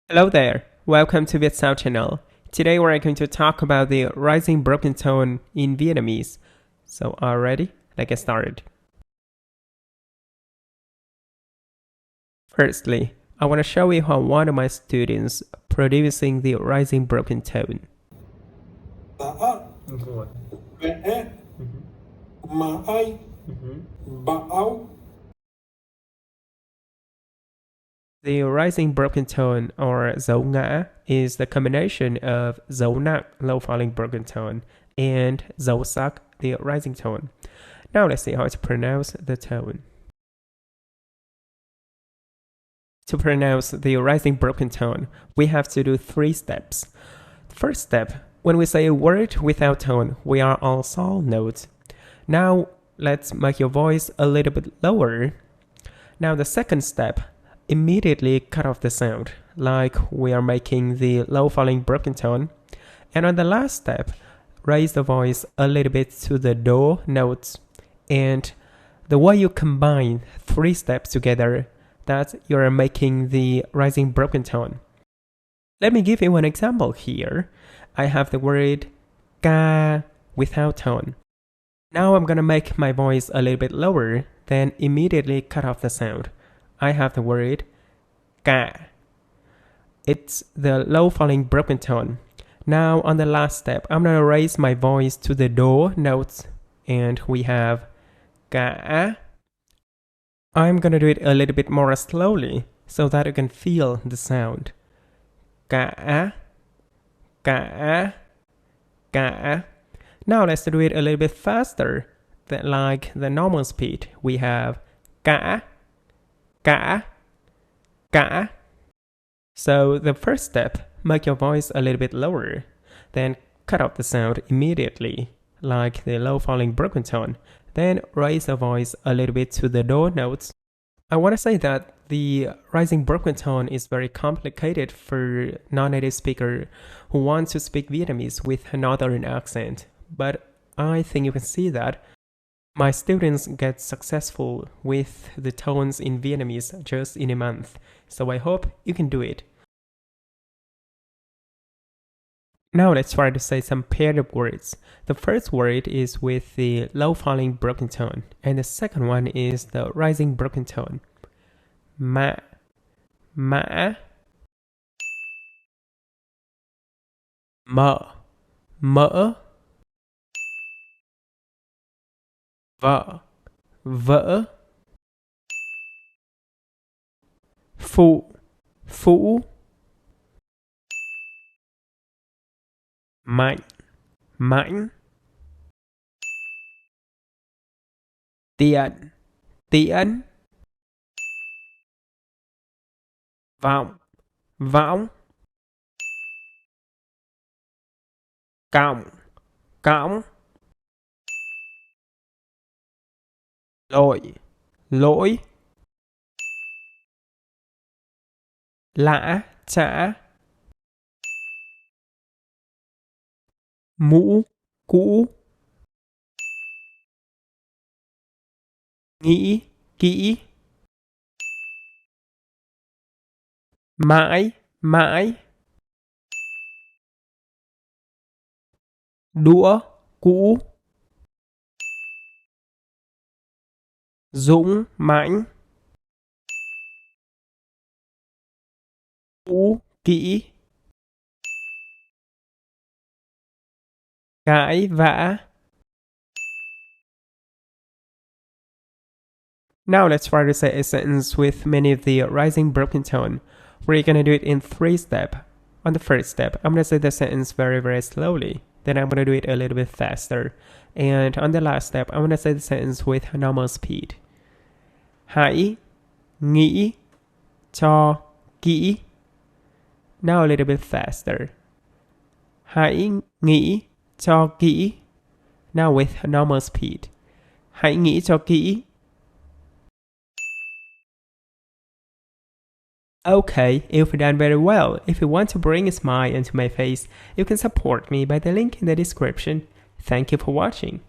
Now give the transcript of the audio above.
Hello there, welcome to Vietsound channel. Today we're going to talk about the rising broken tone in Vietnamese. So are you ready? Let's get started. Firstly, I want to show you how one of my students producing the rising broken tone. The rising broken tone, or dấu ngã, is the combination of dấu nặng, low falling broken tone, and dấu sắc, the rising tone. Now let's see how to pronounce the tone. To pronounce the rising broken tone, we have to do 3 steps. First step, when we say a word without tone, we are on sol notes. Now let's make your voice a little bit lower. Now the second step, immediately cut off the sound, like we are making the low falling broken tone. And on the last step, raise the voice a little bit to the do notes. And the way you combine 3 steps together, that you're making the rising broken tone. Let me give you an example here. I have the word ca without tone. Now I'm gonna make my voice a little bit lower, then immediately cut off the sound. I have the word ca. It's the low falling broken tone. Now on the last step, I'm gonna raise my voice to the do notes, and we have ca. I'm gonna do it a little bit more slowly so that you can feel the sound. Ca, ca, ca. Now let's do it a little bit faster, like the normal speed. We have ca, ca, ca. So the first step, make your voice a little bit lower, then cut off the sound immediately, like the low falling broken tone. Then raise the voice a little bit to the do notes. I want to say that the rising broken tone is very complicated for non-native speaker who want to speak Vietnamese with a northern accent. But I think you can see that my students get successful with the tones in Vietnamese just in a month. So I hope you can do it. Now let's try to say some paired up words. The first word is with the low falling broken tone, and the second one is the rising broken tone. Ma, ma, mơ, mỡ, vợ, vỡ, phụ, phũ, mạnh, mãnh, tiện, tiễn, vọng, võng, còng, cõng, lội, lỗi, lã, chã, mũ, cũ, nghĩ, kỹ, mãi, mãi, đũa, cũ, dũng, mãnh, cũ, kỹ, cãi vã. Now let's try to say a sentence with many of the rising broken tone. We're gonna do it in 3 steps. On the first step, I'm gonna say the sentence very, very slowly. Then I'm gonna do it a little bit faster. And on the last step, I'm gonna say the sentence with normal speed. Hãy nghĩ cho kỹ. Now a little bit faster. Hãy nghĩ cho kỹ. Now with normal speed. Hãy nghĩ cho kỹ. Okay, you've done very well. If you want to bring a smile into my face, you can support me by the link in the description. Thank you for watching.